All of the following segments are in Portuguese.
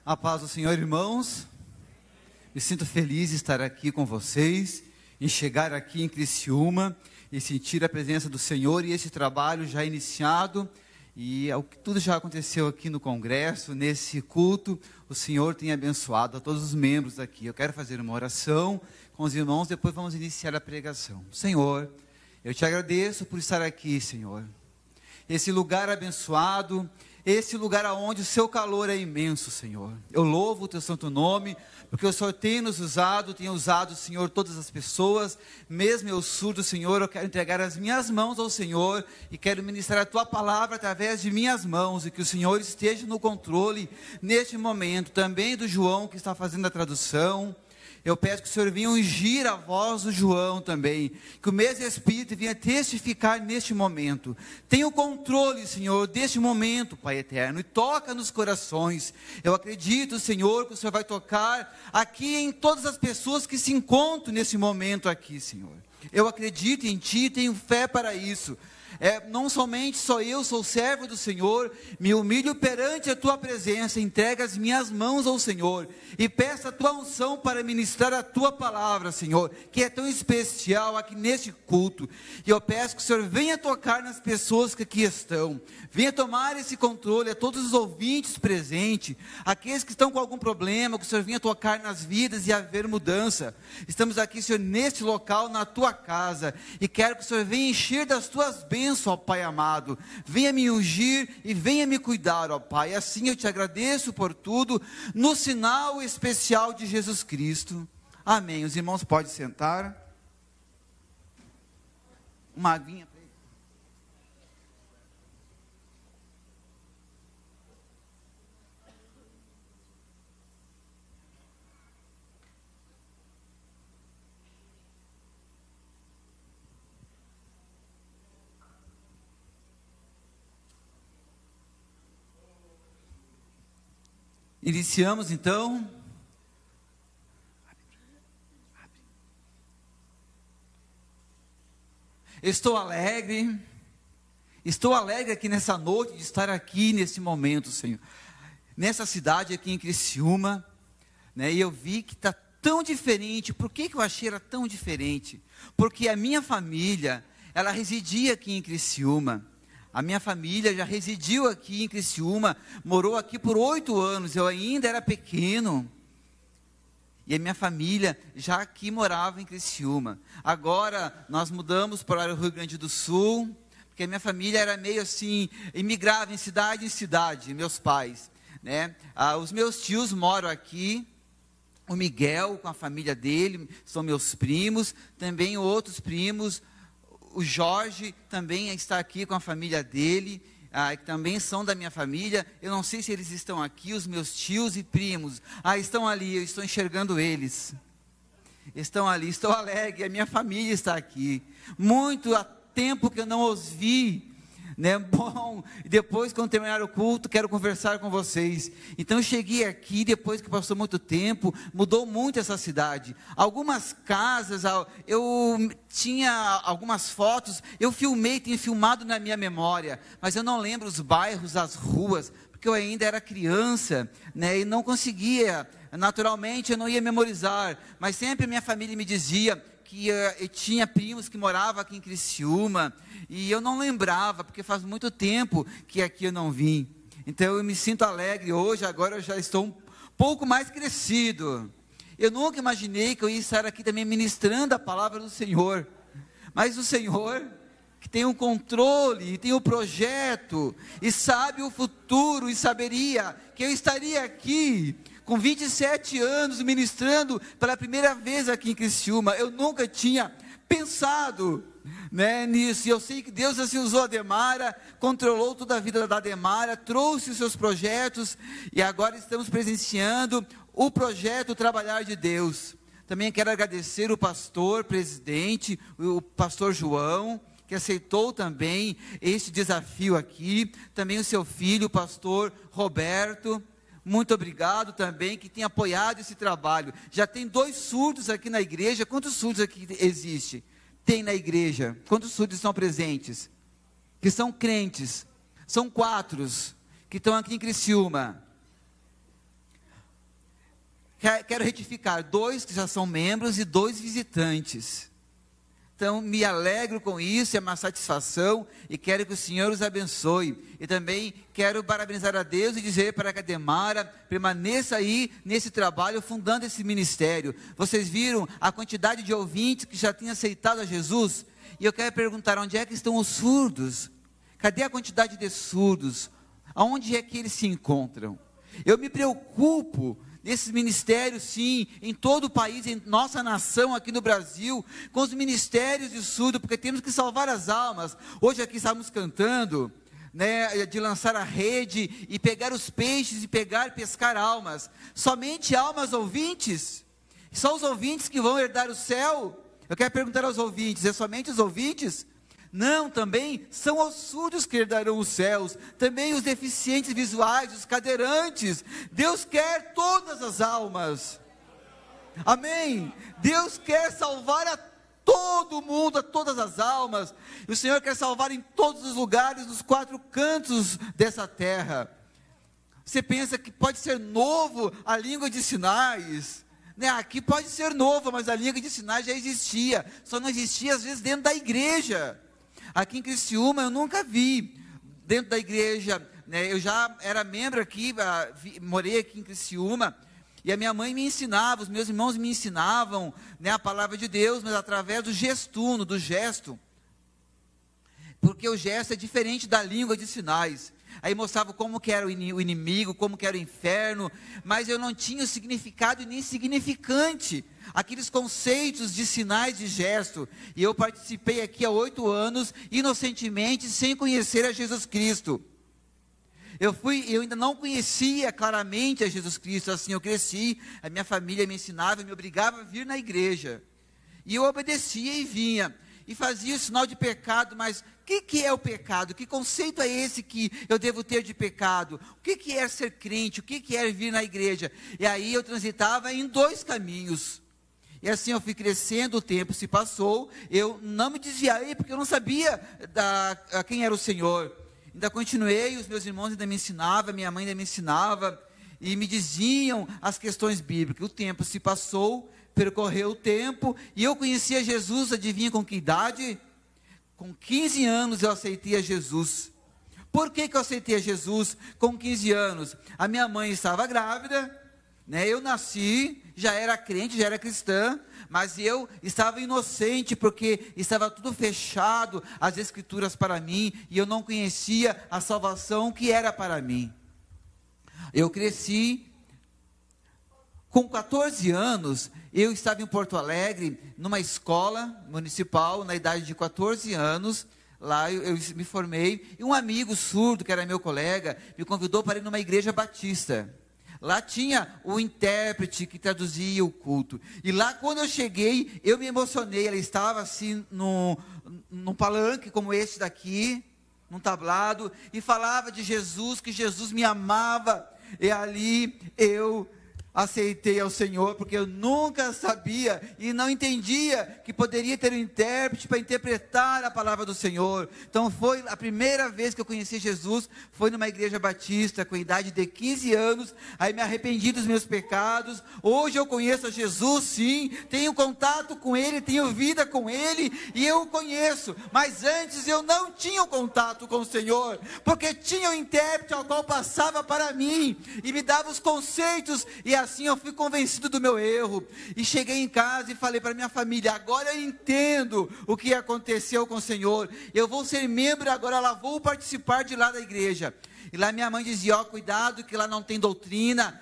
A paz do Senhor, irmãos. Me sinto feliz de estar aqui com vocês, em chegar aqui em Criciúma e sentir a presença do Senhor e esse trabalho já iniciado. E tudo já aconteceu aqui no congresso, nesse culto, o Senhor tem abençoado a todos os membros aqui. Eu quero fazer uma oração com os irmãos, depois vamos iniciar a pregação. Senhor, eu te agradeço por estar aqui, Senhor. Esse lugar abençoado, esse lugar onde o seu calor é imenso, Senhor. Eu louvo o teu santo nome, porque o Senhor tem nos usado, tem usado, Senhor, todas as pessoas, mesmo eu surdo, Senhor, eu quero entregar as minhas mãos ao Senhor, e quero ministrar a tua palavra através de minhas mãos, e que o Senhor esteja no controle, neste momento, também do João, que está fazendo a tradução. Eu peço que o Senhor venha ungir a voz do João também, que o mesmo Espírito venha testificar neste momento. Tenha o controle, Senhor, deste momento, Pai eterno, e toca nos corações. Eu acredito, Senhor, que o Senhor vai tocar aqui em todas as pessoas que se encontram nesse momento aqui, Senhor. Eu acredito em Ti, tenho fé para isso. Não somente só eu sou servo do Senhor, me humilho perante a Tua presença, entrego as minhas mãos ao Senhor, e peço a Tua unção para ministrar a Tua palavra, Senhor, que é tão especial aqui neste culto. E eu peço que o Senhor venha tocar nas pessoas que aqui estão, venha tomar esse controle a todos os ouvintes presentes, aqueles que estão com algum problema, que o Senhor venha tocar nas vidas e haver mudança. Estamos aqui, Senhor, neste local, na Tua casa, e quero que o Senhor venha encher das Tuas bênçãos, ó Pai amado, venha me ungir e venha me cuidar, ó Pai. Assim eu te agradeço por tudo, no sinal especial de Jesus Cristo. Amém. Os irmãos podem sentar. Uma aguinha para ele. Iniciamos então. Estou alegre aqui nessa noite de estar aqui nesse momento, Senhor. Nessa cidade aqui em Criciúma, né? E eu vi que está tão diferente. Por que eu achei ela tão diferente? Porque a minha família, ela residia aqui em Criciúma. A minha família já residiu aqui em Criciúma, morou aqui por 8 anos, eu ainda era pequeno. E a minha família já aqui morava em Criciúma. Agora nós mudamos para o Rio Grande do Sul, porque a minha família era meio assim, imigrava em cidade, meus pais, né? Os meus tios moram aqui, o Miguel com a família dele, são meus primos, também outros primos. O Jorge também está aqui com a família dele, que também são da minha família. Eu não sei se eles estão aqui, os meus tios e primos. Estão ali, eu estou enxergando eles. Estão ali, estou alegre, a minha família está aqui. Muito há tempo que eu não os vi, né? Bom, depois quando terminar o culto, quero conversar com vocês. Então eu cheguei aqui, depois que passou muito tempo, mudou muito essa cidade. Algumas casas, eu tinha algumas fotos, eu filmei, tenho filmado na minha memória, mas eu não lembro os bairros, as ruas, porque eu ainda era criança, né? E não conseguia, naturalmente eu não ia memorizar, mas sempre minha família me dizia que eu tinha primos que moravam aqui em Criciúma, e eu não lembrava, porque faz muito tempo que aqui eu não vim. Então eu me sinto alegre hoje, agora eu já estou um pouco mais crescido. Eu nunca imaginei que eu ia estar aqui também ministrando a palavra do Senhor, mas o Senhor, que tem um controle, tem um projeto, e sabe o futuro, e saberia que eu estaria aqui com 27 anos, ministrando pela primeira vez aqui em Criciúma. Eu nunca tinha pensado, né, nisso, e eu sei que Deus assim usou a Demara, controlou toda a vida da Demara, trouxe os seus projetos, e agora estamos presenciando o projeto Trabalhar de Deus. Também quero agradecer o pastor, presidente, o pastor João, que aceitou também este desafio aqui, também o seu filho, o pastor Roberto. Muito obrigado também, que tem apoiado esse trabalho. Já tem 2 surdos aqui na igreja. Quantos surdos aqui existe? Tem na igreja. Quantos surdos estão presentes? Que são crentes. São 4 que estão aqui em Criciúma. quero retificar, 2 que já são membros e 2 visitantes. Então, me alegro com isso, é uma satisfação, e quero que o Senhor os abençoe. E também quero parabenizar a Deus e dizer para que a Demara permaneça aí nesse trabalho, fundando esse ministério. Vocês viram a quantidade de ouvintes que já têm aceitado a Jesus? E eu quero perguntar, onde é que estão os surdos? Cadê a quantidade de surdos? Aonde é que eles se encontram? Eu me preocupo nesses ministérios, sim, em todo o país, em nossa nação, aqui no Brasil, com os ministérios de surdo, porque temos que salvar as almas. Hoje aqui estávamos cantando, né, de lançar a rede e pegar os peixes e pescar almas. Somente almas ouvintes? Só os ouvintes que vão herdar o céu? Eu quero perguntar aos ouvintes, é somente os ouvintes? Não, também são os surdos que herdarão os céus, também os deficientes visuais, os cadeirantes. Deus quer todas as almas, amém? Deus quer salvar a todo mundo, a todas as almas, e o Senhor quer salvar em todos os lugares, nos 4 cantos dessa terra. Você pensa que pode ser novo a língua de sinais, né? Aqui pode ser novo, mas a língua de sinais já existia, só não existia às vezes dentro da igreja. Aqui em Criciúma eu nunca vi, dentro da igreja, né, eu já era membro aqui, morei aqui em Criciúma, e a minha mãe me ensinava, os meus irmãos me ensinavam, né, a palavra de Deus, mas através do gestuno, do gesto, porque o gesto é diferente da língua de sinais. Aí mostrava como que era o inimigo, como que era o inferno, mas eu não tinha o significado nem significante, aqueles conceitos de sinais de gesto. E eu participei aqui há 8 anos, inocentemente, sem conhecer a Jesus Cristo. Eu ainda não conhecia claramente a Jesus Cristo, assim eu cresci, a minha família me ensinava, me obrigava a vir na igreja. E eu obedecia e vinha. E fazia o sinal de pecado, mas o que é o pecado? Que conceito é esse que eu devo ter de pecado? O que é ser crente? O que é vir na igreja? E aí eu transitava em 2 caminhos. E assim eu fui crescendo, o tempo se passou, eu não me desviei, porque eu não sabia quem era o Senhor. Ainda continuei, os meus irmãos ainda me ensinavam, minha mãe ainda me ensinava, e me diziam as questões bíblicas. O tempo se passou, percorreu o tempo, e eu conhecia Jesus, adivinha com que idade? Com 15 anos eu aceitei a Jesus. Por que eu aceitei a Jesus com 15 anos? A minha mãe estava grávida, né? Eu nasci, já era crente, já era cristã, mas eu estava inocente, porque estava tudo fechado, as escrituras para mim, e eu não conhecia a salvação que era para mim. Eu cresci. Com 14 anos, eu estava em Porto Alegre, numa escola municipal, na idade de 14 anos, lá eu me formei, e um amigo surdo, que era meu colega, me convidou para ir numa igreja batista. Lá tinha o intérprete que traduzia o culto, e lá quando eu cheguei, eu me emocionei. Ela estava assim, num palanque como esse daqui, num tablado, e falava de Jesus, que Jesus me amava, e ali eu aceitei ao Senhor, porque eu nunca sabia e não entendia que poderia ter um intérprete para interpretar a palavra do Senhor. Então foi a primeira vez que eu conheci Jesus, foi numa igreja batista, com a idade de 15 anos, aí me arrependi dos meus pecados. Hoje eu conheço a Jesus, sim, tenho contato com Ele, tenho vida com Ele, e eu o conheço, mas antes eu não tinha contato com o Senhor, porque tinha um intérprete ao qual passava para mim, e me dava os conceitos, e assim eu fui convencido do meu erro, e cheguei em casa e falei para minha família: agora eu entendo o que aconteceu com o Senhor, eu vou ser membro agora, lá vou participar de lá da igreja. E lá minha mãe dizia: ó, cuidado que lá não tem doutrina.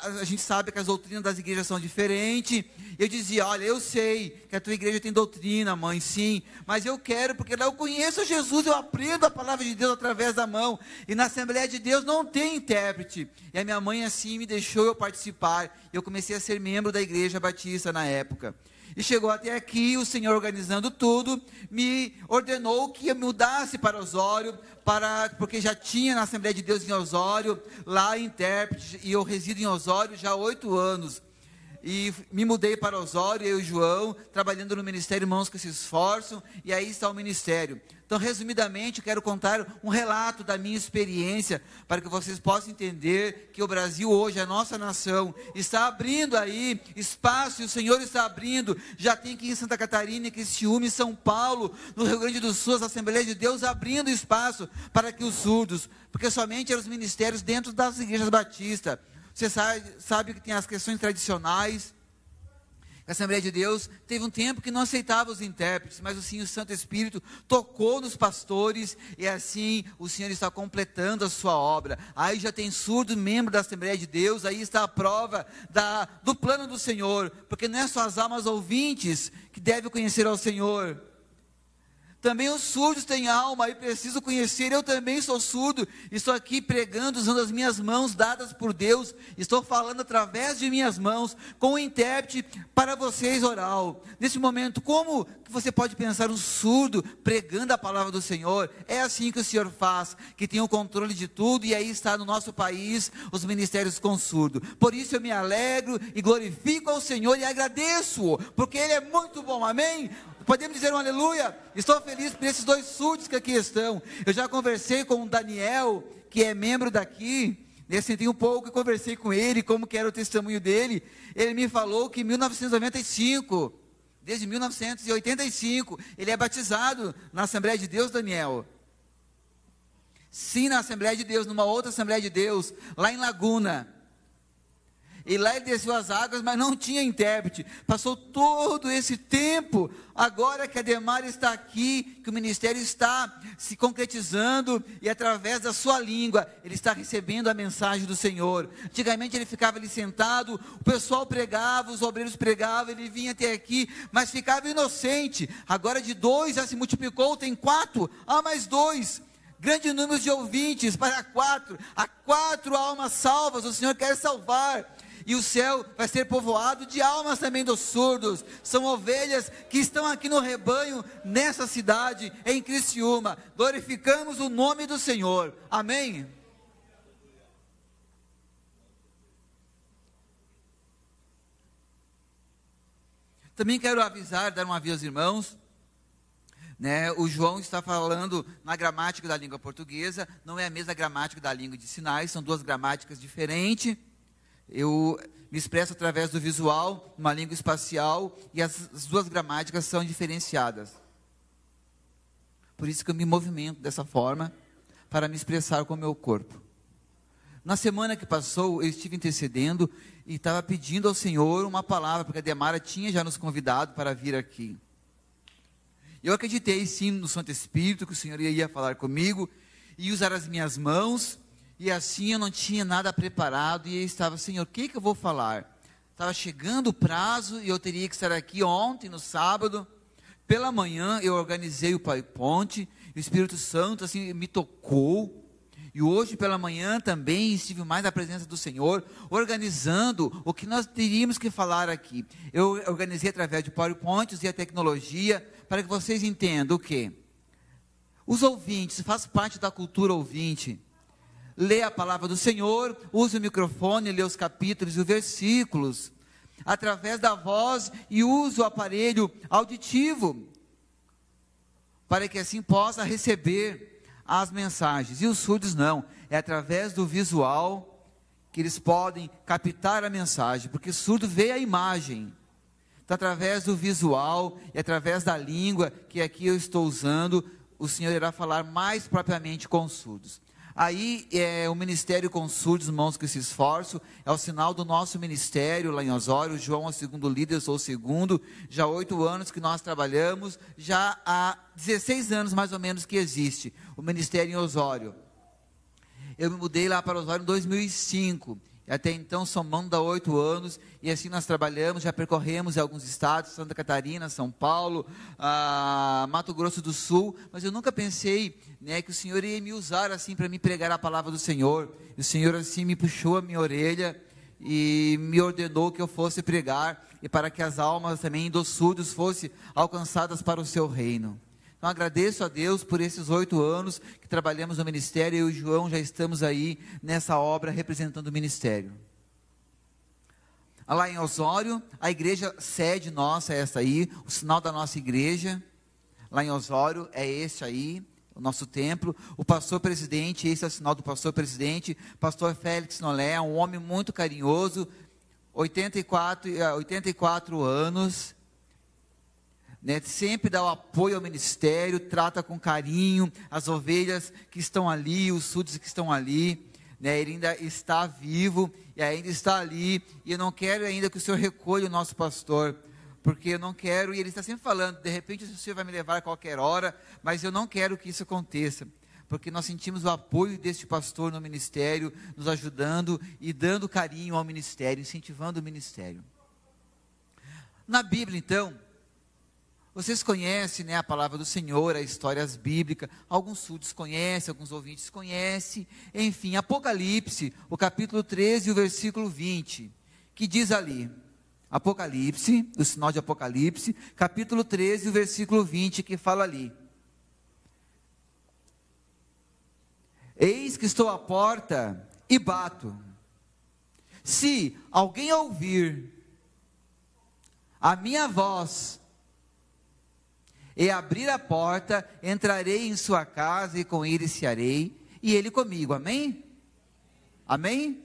A gente sabe que as doutrinas das igrejas são diferentes. Eu dizia: olha, eu sei que a tua igreja tem doutrina, mãe, sim, mas eu quero, porque lá eu conheço Jesus, eu aprendo a palavra de Deus através da mão, e na Assembleia de Deus não tem intérprete. E a minha mãe assim me deixou eu participar, eu comecei a ser membro da igreja batista na época. E chegou até aqui, o Senhor organizando tudo, me ordenou que eu mudasse para Osório, porque já tinha na Assembleia de Deus em Osório, lá intérprete, e eu resido em Osório já há 8 anos. e me mudei para Osório, eu e o João, trabalhando no Ministério Irmãos que se Esforçam, e aí está o ministério. Então, resumidamente, eu quero contar um relato da minha experiência, para que vocês possam entender que o Brasil hoje, a nossa nação, está abrindo aí espaço, e o Senhor está abrindo, já tem aqui em Santa Catarina, Criciúma, em São Paulo, no Rio Grande do Sul, as Assembleias de Deus abrindo espaço para que os surdos, porque somente eram os ministérios dentro das igrejas batistas. Você sabe que tem as questões tradicionais. A Assembleia de Deus teve um tempo que não aceitava os intérpretes, mas o Santo Espírito tocou nos pastores, e assim o Senhor está completando a sua obra. Aí já tem surdo membro da Assembleia de Deus, aí está a prova do plano do Senhor, porque não é só as almas ouvintes que devem conhecer ao Senhor. Também os surdos têm alma e precisam conhecer. Eu também sou surdo, estou aqui pregando usando as minhas mãos dadas por Deus, estou falando através de minhas mãos, com o intérprete para vocês oral. Nesse momento, como que você pode pensar um surdo pregando a palavra do Senhor? É assim que o Senhor faz, que tem o controle de tudo, e aí está no nosso país os ministérios com surdo. Por isso eu me alegro e glorifico ao Senhor e agradeço, porque Ele é muito bom, amém? Podemos dizer um aleluia? Estou feliz por esses dois surdos que aqui estão. Eu já conversei com o Daniel, que é membro daqui. Eu sentei um pouco e conversei com ele, como que era o testemunho dele. Ele me falou que em 1995, desde 1985, ele é batizado na Assembleia de Deus, Daniel. Sim, na Assembleia de Deus, numa outra Assembleia de Deus, lá em Laguna. E lá ele desceu as águas, mas não tinha intérprete. Passou todo esse tempo. Agora que a Demar está aqui, que o ministério está se concretizando, e através da sua língua, ele está recebendo a mensagem do Senhor. Antigamente ele ficava ali sentado, o pessoal pregava, os obreiros pregavam, ele vinha até aqui, mas ficava inocente. Agora de 2 já se multiplicou, tem 4, mais 2. Grande número de ouvintes para 4. Há 4 almas salvas, o Senhor quer salvar. E o céu vai ser povoado de almas também dos surdos. São ovelhas que estão aqui no rebanho, nessa cidade, em Criciúma. Glorificamos o nome do Senhor. Amém? Também quero avisar, dar um aviso aos irmãos. O João está falando na gramática da língua portuguesa. Não é a mesma gramática da língua de sinais. São 2 gramáticas diferentes. Eu me expresso através do visual, uma língua espacial, e as 2 gramáticas são diferenciadas. Por isso que eu me movimento dessa forma, para me expressar com o meu corpo. Na semana que passou, eu estive intercedendo e estava pedindo ao Senhor uma palavra, porque a Demara tinha já nos convidado para vir aqui. Eu acreditei sim no Santo Espírito, que o Senhor ia falar comigo, e usar as minhas mãos. E assim eu não tinha nada preparado, e eu estava, Senhor, o que eu vou falar? Estava chegando o prazo, e eu teria que estar aqui ontem, no sábado. Pela manhã eu organizei o PowerPoint, e o Espírito Santo assim me tocou. E hoje pela manhã também estive mais na presença do Senhor, organizando o que nós teríamos que falar aqui. Eu organizei através de PowerPoints e a tecnologia, para que vocês entendam o quê? Os ouvintes, faz parte da cultura ouvinte. Lê a palavra do Senhor, use o microfone, lê os capítulos e os versículos, através da voz, e use o aparelho auditivo, para que assim possa receber as mensagens. E os surdos não, é através do visual que eles podem captar a mensagem, porque surdo vê a imagem. Então, através do visual e através da língua, que aqui eu estou usando, o Senhor irá falar mais propriamente com os surdos. Aí, o ministério com surdos, irmãos que se esforçam, é o sinal do nosso ministério lá em Osório. O João é o segundo líder, eu sou o segundo. Já há 8 anos que nós trabalhamos, já há 16 anos mais ou menos que existe o ministério em Osório. Eu me mudei lá para Osório em 2005. Até então, somando há 8 anos, e assim nós trabalhamos, já percorremos alguns estados, Santa Catarina, São Paulo, Mato Grosso do Sul, mas eu nunca pensei, que o Senhor ia me usar assim para me pregar a palavra do Senhor. E o Senhor assim me puxou a minha orelha e me ordenou que eu fosse pregar, e para que as almas também dos surdos fossem alcançadas para o seu reino. Então agradeço a Deus por esses 8 anos que trabalhamos no ministério. Eu e o João já estamos aí nessa obra representando o ministério. lá em Osório, a igreja sede nossa é essa aí, o sinal da nossa igreja, lá em Osório, é esse aí, o nosso templo. O pastor presidente, esse é o sinal do pastor presidente, pastor Félix Nolé, um homem muito carinhoso, 84 anos, né, sempre dá o apoio ao ministério, trata com carinho as ovelhas que estão ali, os súditos que estão ali, né, ele ainda está vivo, e ainda está ali, e eu não quero ainda que o Senhor recolha o nosso pastor, porque eu não quero, e ele está sempre falando, de repente o Senhor vai me levar a qualquer hora, mas eu não quero que isso aconteça, porque nós sentimos o apoio deste pastor no ministério, nos ajudando e dando carinho ao ministério, incentivando o ministério. Na Bíblia, então, vocês conhecem, né, a palavra do Senhor, as histórias bíblicas, alguns súditos conhecem, alguns ouvintes conhecem, enfim, Apocalipse, o capítulo 13 e o versículo 20, que diz ali, Apocalipse, o sinal de Apocalipse, capítulo 13 e o versículo 20, que fala ali: eis que estou à porta e bato, se alguém ouvir a minha voz e abrir a porta, entrarei em sua casa e com ele cearei, e ele comigo. Amém? Amém?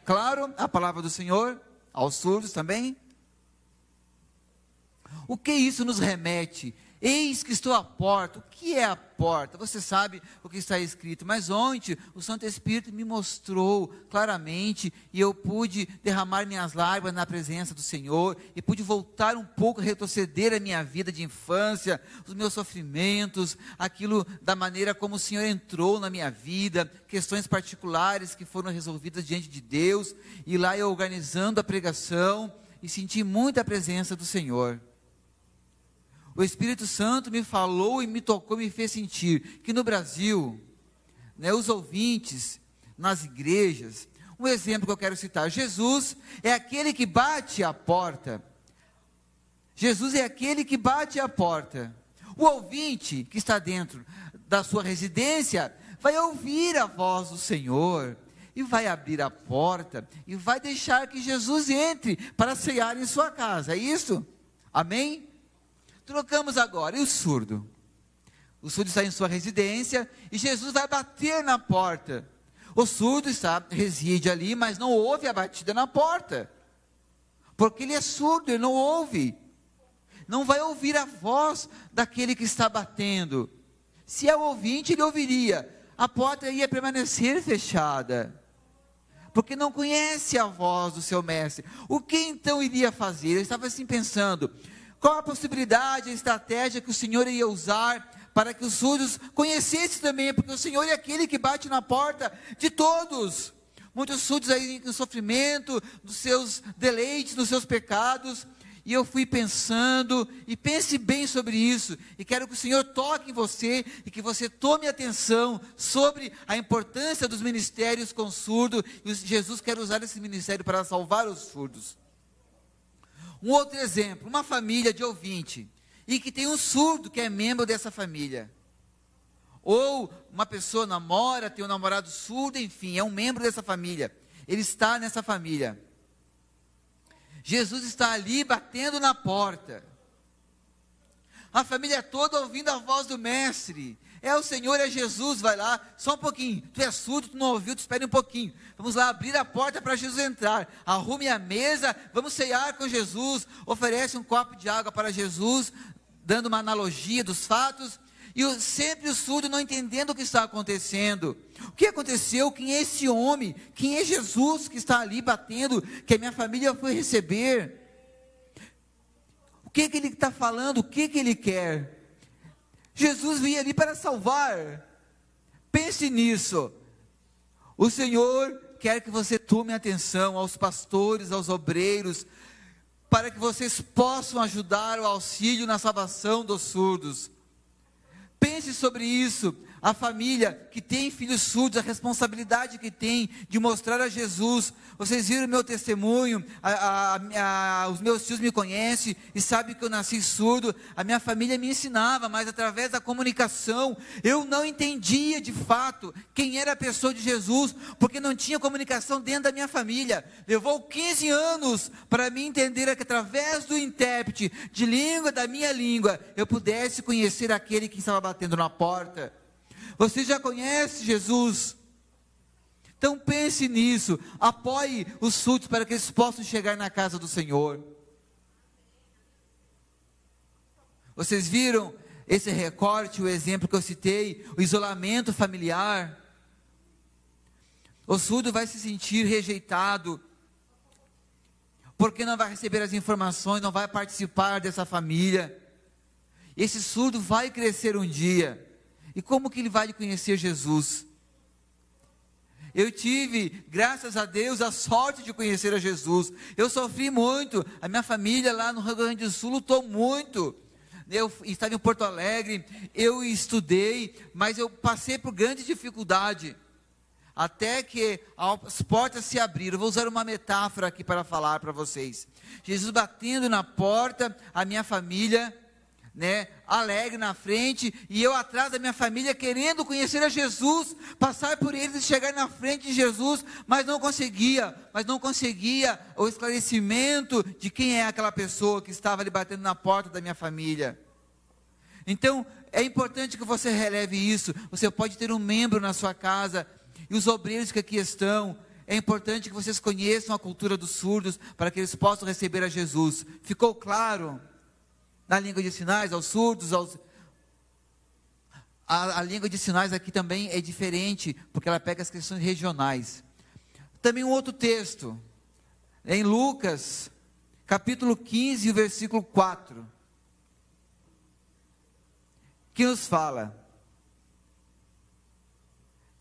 Claro, a palavra do Senhor, aos surdos também. O que isso nos remete? Eis que estou à porta. O que é a porta? Você sabe o que está escrito, mas ontem o Santo Espírito me mostrou claramente, e eu pude derramar minhas lágrimas na presença do Senhor, e pude voltar um pouco, retroceder a minha vida de infância, os meus sofrimentos, aquilo da maneira como o Senhor entrou na minha vida, questões particulares que foram resolvidas diante de Deus, e lá eu organizando a pregação, e senti muita presença do Senhor. O Espírito Santo me falou e me tocou, me fez sentir que no Brasil, né, os ouvintes, nas igrejas, um exemplo que eu quero citar: Jesus é aquele que bate a porta. Jesus é aquele que bate a porta. O ouvinte que está dentro da sua residência vai ouvir a voz do Senhor e vai abrir a porta e vai deixar que Jesus entre para cear em sua casa. É isso? Amém? Trocamos agora, e o surdo? O surdo está em sua residência, e Jesus vai bater na porta. O surdo reside ali, mas não ouve a batida na porta, porque ele é surdo, ele não ouve, não vai ouvir a voz daquele que está batendo. Se é o ouvinte, ele ouviria, a porta ia permanecer fechada, porque não conhece a voz do seu mestre. O que então iria fazer? Ele estava assim pensando: qual a possibilidade, a estratégia que o Senhor ia usar para que os surdos conhecessem também, porque o Senhor é aquele que bate na porta de todos. Muitos surdos aí em sofrimento, dos seus deleites, dos seus pecados, e eu fui pensando, e pense bem sobre isso, e quero que o Senhor toque em você, e que você tome atenção sobre a importância dos ministérios com surdo, e Jesus quer usar esse ministério para salvar os surdos. Um outro exemplo, uma família de ouvinte, e que tem um surdo que é membro dessa família. Ou uma pessoa namora, tem um namorado surdo, enfim, é um membro dessa família. Ele está nessa família. Jesus está ali batendo na porta. A família toda ouvindo a voz do mestre. É o Senhor, é Jesus, vai lá, só um pouquinho, tu é surdo, tu não ouviu, tu espere um pouquinho, vamos lá abrir a porta para Jesus entrar, arrume a mesa, vamos ceiar com Jesus, oferece um copo de água para Jesus, dando uma analogia dos fatos, e sempre o surdo não entendendo o que está acontecendo. O que aconteceu? Quem é esse homem? Quem é Jesus que está ali batendo, que a minha família foi receber? O que ele está falando? O que ele quer? Jesus veio ali para salvar. Pense nisso. O Senhor quer que você tome atenção aos pastores, aos obreiros, para que vocês possam ajudar o auxílio na salvação dos surdos. Pense sobre isso. a família que tem filhos surdos, a responsabilidade que tem de mostrar a Jesus. Vocês viram o meu testemunho, os meus tios me conhecem e sabem que eu nasci surdo. A minha família me ensinava, mas através da comunicação, eu não entendia de fato quem era a pessoa de Jesus, porque não tinha comunicação dentro da minha família. Levou 15 anos para mim entender que através do intérprete de língua, da minha língua, eu pudesse conhecer aquele que estava batendo na porta. Você já conhece Jesus? Então pense nisso, apoie os surdos para que eles possam chegar na casa do Senhor. Vocês viram esse recorte, o exemplo que eu citei, o isolamento familiar? O surdo vai se sentir rejeitado, porque não vai receber as informações, não vai participar dessa família. Esse surdo vai crescer um dia, e como que ele vai conhecer Jesus? Eu tive, graças a Deus, a sorte de conhecer a Jesus. Eu sofri muito, a minha família lá no Rio Grande do Sul lutou muito. Eu estava em Porto Alegre, eu estudei, mas eu passei por grande dificuldade, até que as portas se abriram. Vou usar uma metáfora aqui para falar para vocês. Jesus batendo na porta, a minha família, alegre na frente, e eu atrás da minha família querendo conhecer a Jesus, passar por eles e chegar na frente de Jesus, mas não conseguia o esclarecimento de quem é aquela pessoa que estava ali batendo na porta da minha família. Então, é importante que você releve isso. Você pode ter um membro na sua casa, e os obreiros que aqui estão, é importante que vocês conheçam a cultura dos surdos, para que eles possam receber a Jesus. Ficou claro? Na língua de sinais, aos surdos, a língua de sinais aqui também é diferente, porque ela pega as questões regionais. Também um outro texto, em Lucas, capítulo 15, versículo 4, que nos fala: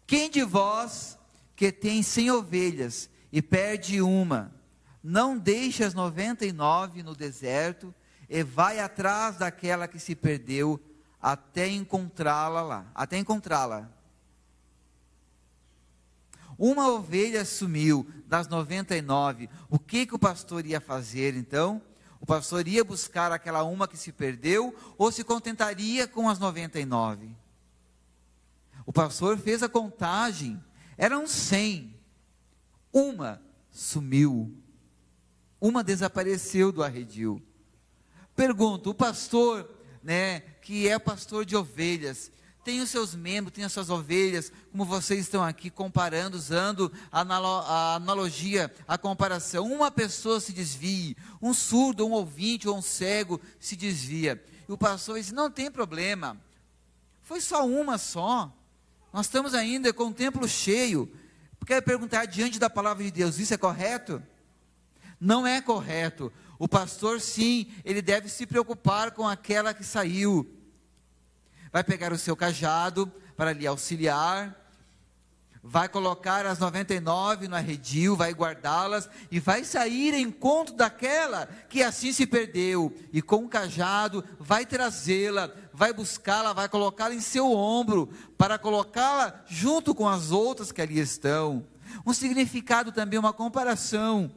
quem de vós que tem 100 ovelhas e perde uma, não deixa as 99 no deserto e vai atrás daquela que se perdeu até encontrá-la. Uma ovelha sumiu das 99. O que o pastor ia fazer então? O pastor ia buscar aquela uma que se perdeu ou se contentaria com as 99? O pastor fez a contagem, eram 100. Uma sumiu. Uma desapareceu do arredio. Pergunto, o pastor, que é pastor de ovelhas, tem os seus membros, tem as suas ovelhas, como vocês estão aqui comparando, usando a analogia, a comparação. Uma pessoa se desvia, um surdo, um ouvinte ou um cego se desvia. E o pastor diz, não tem problema, foi só uma só. Nós estamos ainda com o templo cheio. Quero perguntar, diante da palavra de Deus, isso é correto? Não é correto. O pastor, sim, ele deve se preocupar com aquela que saiu. Vai pegar o seu cajado para lhe auxiliar, vai colocar as 99 no arredio, vai guardá-las e vai sair em encontro daquela que assim se perdeu. E com o cajado vai trazê-la, vai buscá-la, vai colocá-la em seu ombro, para colocá-la junto com as outras que ali estão. Um significado também, uma comparação.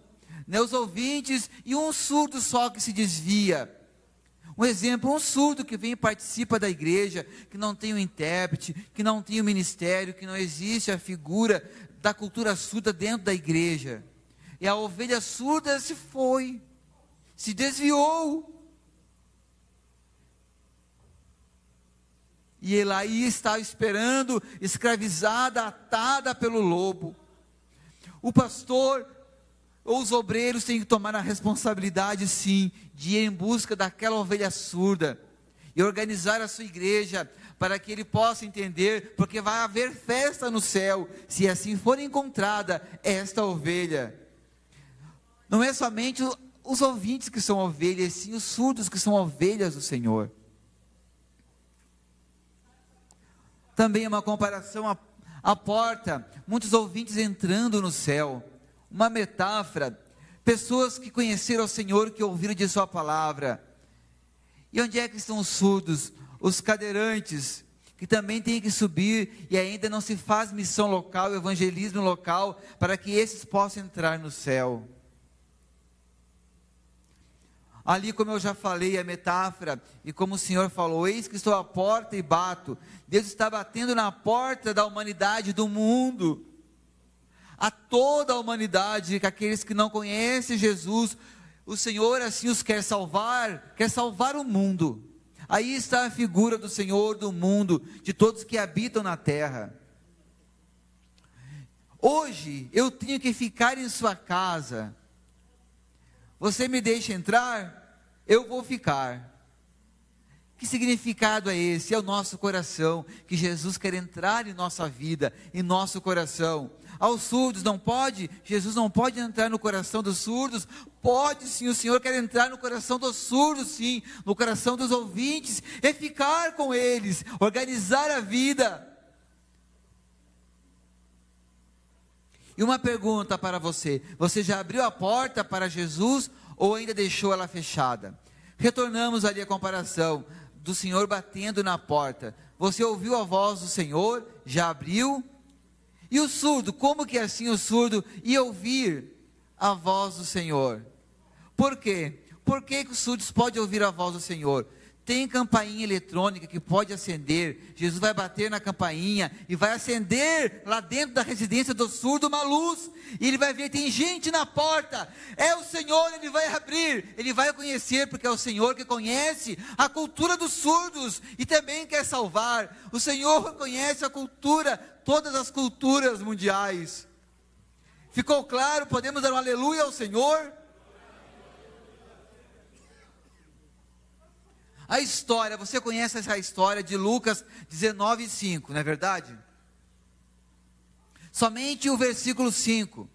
Os ouvintes e um surdo só que se desvia. Um exemplo, um surdo que vem e participa da igreja, que não tem um intérprete, que não tem um ministério, que não existe a figura da cultura surda dentro da igreja. E a ovelha surda se foi, se desviou. E ela aí está esperando, escravizada, atada pelo lobo. O pastor ou os obreiros têm que tomar a responsabilidade, sim, de ir em busca daquela ovelha surda e organizar a sua igreja para que ele possa entender, porque vai haver festa no céu se assim for encontrada esta ovelha. Não é somente os ouvintes que são ovelhas, sim os surdos que são ovelhas do Senhor. Também uma comparação à porta, muitos ouvintes entrando no céu. Uma metáfora, pessoas que conheceram o Senhor, que ouviram de sua palavra. E onde é que estão os surdos, os cadeirantes, que também tem que subir, e ainda não se faz missão local, evangelismo local, para que esses possam entrar no céu. Ali, como eu já falei, a metáfora, e como o Senhor falou, eis que estou à porta e bato. Deus está batendo na porta da humanidade, do mundo, a toda a humanidade, que aqueles que não conhecem Jesus, o Senhor assim os quer salvar o mundo. Aí está a figura do Senhor do mundo, de todos que habitam na terra. Hoje, eu tenho que ficar em sua casa. Você me deixa entrar? Eu vou ficar. Que significado é esse? É o nosso coração, que Jesus quer entrar em nossa vida, em nosso coração. Aos surdos não pode? Jesus não pode entrar no coração dos surdos? Pode sim, o Senhor quer entrar no coração dos surdos sim, no coração dos ouvintes, e ficar com eles, organizar a vida. E uma pergunta para você: você já abriu a porta para Jesus ou ainda deixou ela fechada? Retornamos ali a comparação do Senhor batendo na porta. Você ouviu a voz do Senhor? Já abriu? E o surdo, como que assim o surdo ia ouvir a voz do Senhor? Por quê? Por que os surdos podem ouvir a voz do Senhor? Tem campainha eletrônica que pode acender. Jesus vai bater na campainha e vai acender lá dentro da residência do surdo uma luz. E ele vai ver, tem gente na porta. É o Senhor, ele vai abrir. Ele vai conhecer, porque é o Senhor que conhece a cultura dos surdos e também quer salvar. O Senhor conhece a cultura, todas as culturas mundiais. Ficou claro? Podemos dar um aleluia ao Senhor? A história, você conhece essa história de Lucas 19:5, não é verdade? Somente o versículo 5.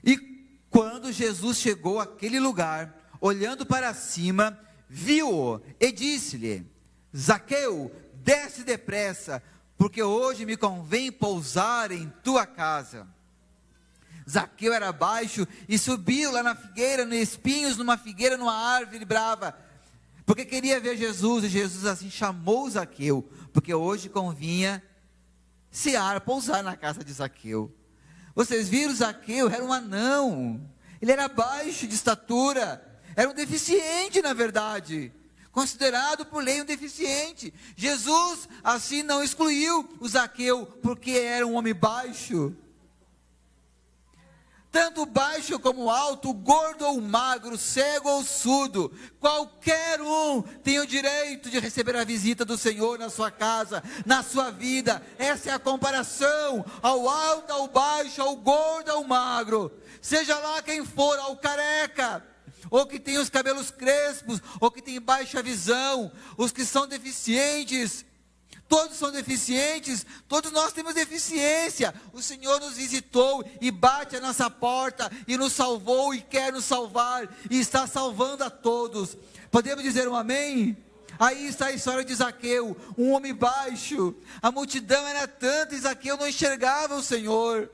E quando Jesus chegou àquele lugar, olhando para cima, viu-o e disse-lhe: Zaqueu, desce depressa, porque hoje me convém pousar em tua casa. Zaqueu era baixo e subiu lá na figueira, no espinhos, numa figueira, numa árvore brava, porque queria ver Jesus. E Jesus assim chamou Zaqueu, porque hoje convinha pousar na casa de Zaqueu. Vocês viram, Zaqueu era um anão, ele era baixo de estatura, era um deficiente na verdade, considerado por lei um deficiente. Jesus assim não excluiu o Zaqueu, porque era um homem baixo. Tanto baixo como alto, gordo ou magro, cego ou surdo, qualquer um tem o direito de receber a visita do Senhor na sua casa, na sua vida. Essa é a comparação, ao alto, ao baixo, ao gordo, ao magro, seja lá quem for, ao careca, ou que tem os cabelos crespos, ou que tem baixa visão, os que são deficientes. Todos são deficientes, todos nós temos deficiência. O Senhor nos visitou e bate a nossa porta e nos salvou e quer nos salvar e está salvando a todos. Podemos dizer um amém? Aí está a história de Zaqueu, um homem baixo. A multidão era tanta e Zaqueu não enxergava o Senhor.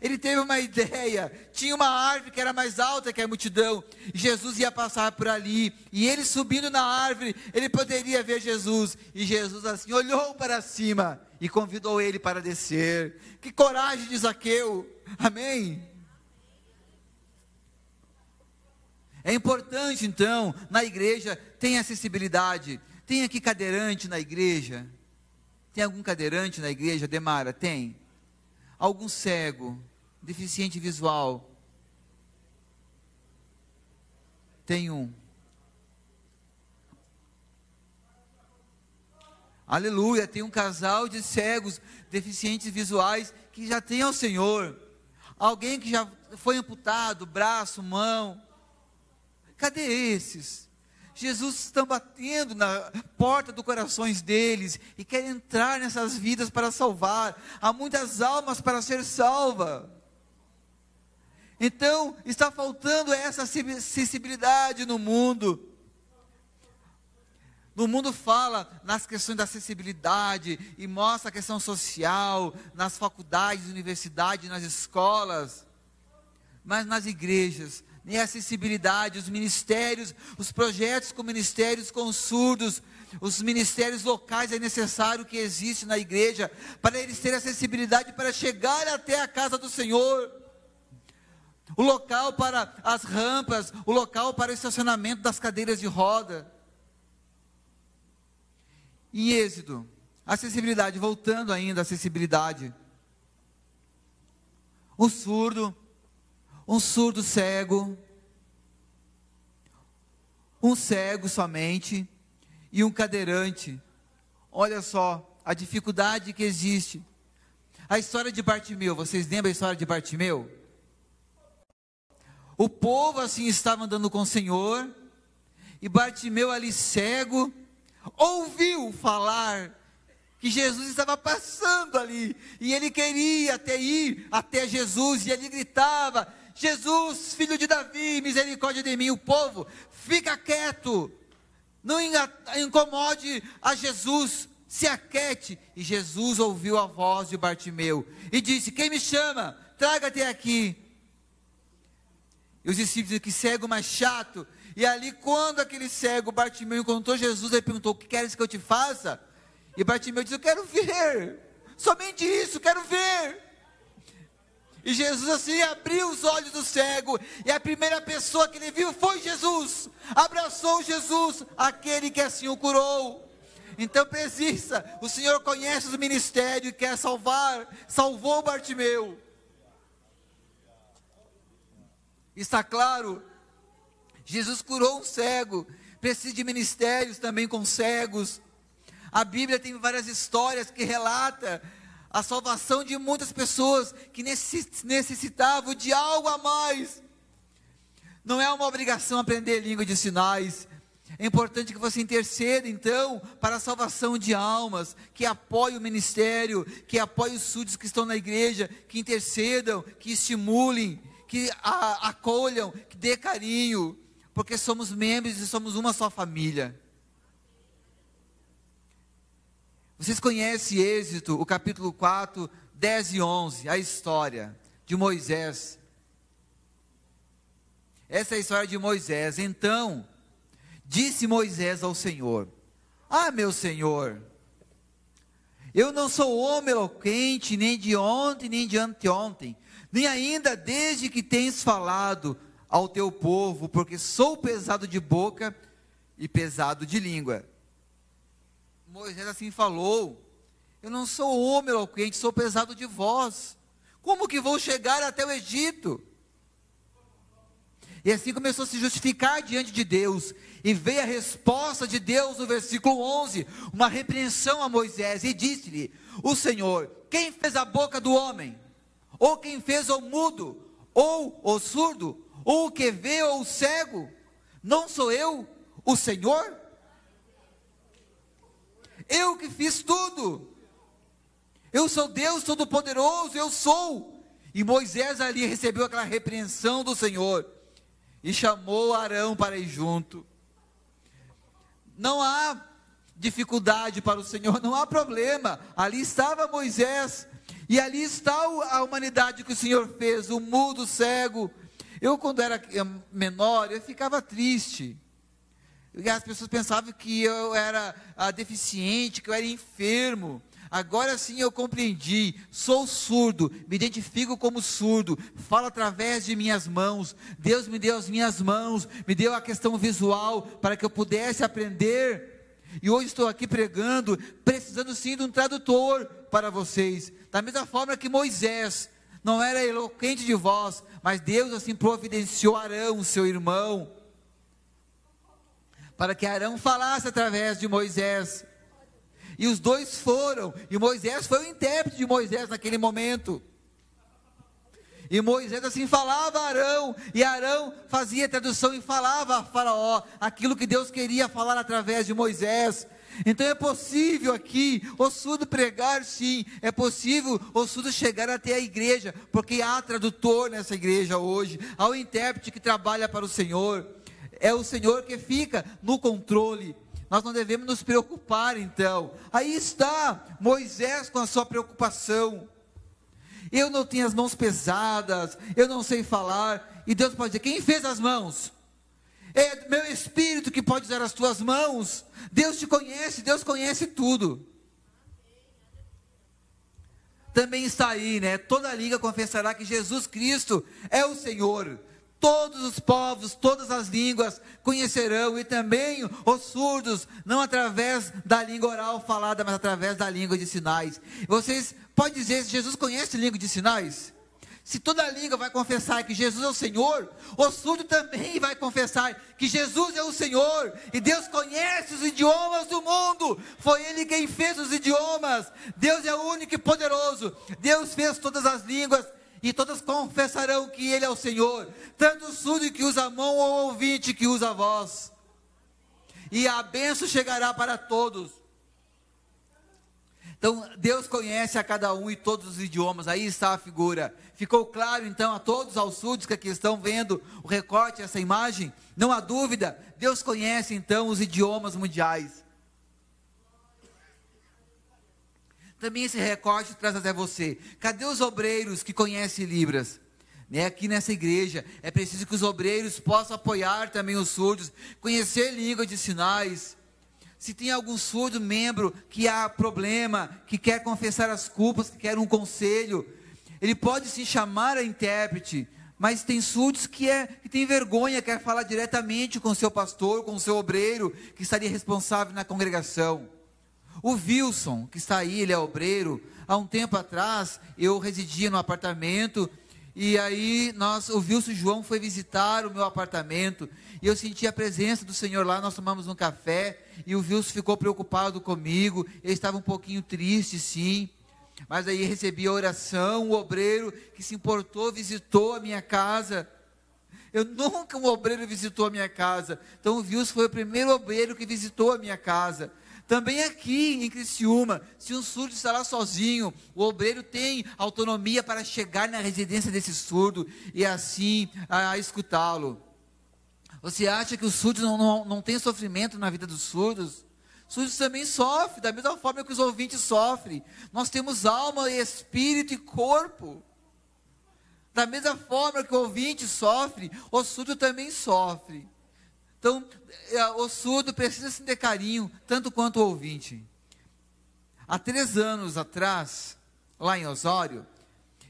Ele teve uma ideia, tinha uma árvore que era mais alta que a multidão, e Jesus ia passar por ali, e ele subindo na árvore, ele poderia ver Jesus, e Jesus assim olhou para cima, e convidou ele para descer. Que coragem de Zaqueu, amém? É importante então, na igreja, tem acessibilidade. Tem aqui cadeirante na igreja? Tem algum cadeirante na igreja, Demara? Tem? Algum cego, deficiente visual? Tem um. Aleluia, tem um casal de cegos, deficientes visuais, que já tem ao Senhor. Alguém que já foi amputado, braço, mão. Cadê esses? Jesus está batendo na porta dos corações deles e quer entrar nessas vidas para salvar. Há muitas almas para ser salva. Então, está faltando essa acessibilidade no mundo. No mundo fala nas questões da acessibilidade e mostra a questão social, nas faculdades, universidades, nas escolas. Mas nas igrejas, nem acessibilidade, os ministérios, os projetos com ministérios com surdos, os ministérios locais é necessário que existe na igreja, para eles terem acessibilidade para chegar até a casa do Senhor, o local para as rampas, o local para o estacionamento das cadeiras de roda. Em Êxodo, acessibilidade, voltando ainda à acessibilidade, um surdo cego, um cego somente, e um cadeirante. Olha só a dificuldade que existe. A história de Bartimeu, vocês lembram a história de Bartimeu? O povo assim estava andando com o Senhor, e Bartimeu ali cego, ouviu falar que Jesus estava passando ali, e ele queria até ir até Jesus, e ele gritava: Jesus, filho de Davi, misericórdia de mim. O povo: fica quieto, não incomode a Jesus, se aquete. E Jesus ouviu a voz de Bartimeu e disse: quem me chama? Traga até aqui. E os discípulos dizem: que cego mais chato. E ali, quando aquele cego Bartimeu encontrou Jesus, ele perguntou: o que queres que eu te faça? E Bartimeu disse: eu quero ver, somente isso, quero ver. E Jesus assim abriu os olhos do cego, e a primeira pessoa que ele viu foi Jesus, abraçou Jesus, aquele que assim o curou. Então precisa, o Senhor conhece os ministérios e quer salvar, salvou Bartimeu. Está claro, Jesus curou um cego, precisa de ministérios também com cegos. A Bíblia tem várias histórias que relata a salvação de muitas pessoas que necessitavam de algo a mais. Não é uma obrigação aprender língua de sinais. É importante que você interceda então para a salvação de almas, que apoie o ministério, que apoie os súditos que estão na igreja, que intercedam, que estimulem, que acolham, que dê carinho, porque somos membros e somos uma só família. Vocês conhecem Êxodo, o capítulo 4, 10 e 11, a história de Moisés. Essa é a história de Moisés. Então, disse Moisés ao Senhor: ah, meu Senhor, eu não sou homem eloquente, nem de ontem, nem de anteontem, nem ainda desde que tens falado ao teu povo, porque sou pesado de boca e pesado de língua. Moisés assim falou: eu não sou homem eloquente, sou pesado de voz. Como que vou chegar até o Egito? E assim começou a se justificar diante de Deus. E veio a resposta de Deus no versículo 11, uma repreensão a Moisés. E disse-lhe o Senhor: quem fez a boca do homem? Ou quem fez o mudo? Ou o surdo? Ou o que vê ou o cego? Não sou eu, o Senhor? Eu que fiz tudo. Eu sou Deus Todo-Poderoso, eu sou. E Moisés ali recebeu aquela repreensão do Senhor e chamou Arão para ir junto. Não há dificuldade para o Senhor, não há problema. Ali estava Moisés, e ali está a humanidade que o Senhor fez, o mudo, o cego. Eu, quando era menor, eu ficava triste. E as pessoas pensavam que eu era deficiente, que eu era enfermo. Agora sim eu compreendi, sou surdo, me identifico como surdo, falo através de minhas mãos. Deus me deu as minhas mãos, me deu a questão visual, para que eu pudesse aprender. E hoje estou aqui pregando, precisando sim de um tradutor para vocês. Da mesma forma que Moisés não era eloquente de voz, mas Deus assim providenciou Arão, seu irmão, para que Arão falasse através de Moisés. E os dois foram, e Moisés foi o intérprete de Moisés naquele momento. E Moisés assim falava a Arão, e Arão fazia a tradução e falava a Faraó aquilo que Deus queria falar através de Moisés. Então é possível aqui o surdo pregar, sim, é possível o surdo chegar até a igreja, porque há tradutor nessa igreja hoje, há um intérprete que trabalha para o Senhor, é o Senhor que fica no controle. Nós não devemos nos preocupar então. Aí está Moisés com a sua preocupação. eu não tenho as mãos pesadas, eu não sei falar. E Deus pode dizer: quem fez as mãos? É meu espírito que pode usar as tuas mãos. Deus te conhece, Deus conhece tudo. Também está aí, né? Toda língua confessará que Jesus Cristo é o Senhor. Todos os povos, todas as línguas conhecerão, e também os surdos, não através da língua oral falada, mas através da língua de sinais. Vocês podem dizer: se Jesus conhece língua de sinais? Se toda língua vai confessar que Jesus é o Senhor, o surdo também vai confessar que Jesus é o Senhor, e Deus conhece os idiomas do mundo, foi Ele quem fez os idiomas. Deus é o único e poderoso, Deus fez todas as línguas, e todas confessarão que Ele é o Senhor, tanto o surdo que usa a mão, ou o ouvinte que usa a voz, e a bênção chegará para todos. Então, Deus conhece a cada um e todos os idiomas. Aí está a figura. Ficou claro, então, a todos, aos surdos que aqui estão vendo o recorte, essa imagem? Não há dúvida, Deus conhece, então, os idiomas mundiais. Também esse recorte traz até você: cadê os obreiros que conhecem Libras? Aqui nessa igreja, é preciso que os obreiros possam apoiar também os surdos, conhecer língua de sinais. Se tem algum surdo membro que há problema, que quer confessar as culpas, que quer um conselho, ele pode se chamar a intérprete, mas tem surdos que tem vergonha, quer falar diretamente com o seu pastor, com o seu obreiro, que estaria responsável na congregação. O Wilson, que está aí, ele é obreiro. Há um tempo atrás, eu residia no apartamento, e aí o Wilson e o João foi visitar o meu apartamento, e eu senti a presença do Senhor lá. Nós tomamos um café, e o Wilson ficou preocupado comigo, ele estava um pouquinho triste, sim, mas aí recebi a oração. O obreiro que se importou visitou a minha casa. Nunca um obreiro visitou a minha casa, então o Wilson foi o primeiro obreiro que visitou a minha casa. Também aqui em Criciúma, se um surdo está lá sozinho, o obreiro tem autonomia para chegar na residência desse surdo e assim a escutá-lo. Você acha que os surdos não têm sofrimento na vida dos surdos? Os surdos também sofrem, da mesma forma que os ouvintes sofrem. Nós temos alma, espírito e corpo. Da mesma forma que o ouvinte sofre, o surdo também sofre. Então, o surdo precisa sim de carinho, tanto quanto o ouvinte. Há 3 anos atrás, lá em Osório,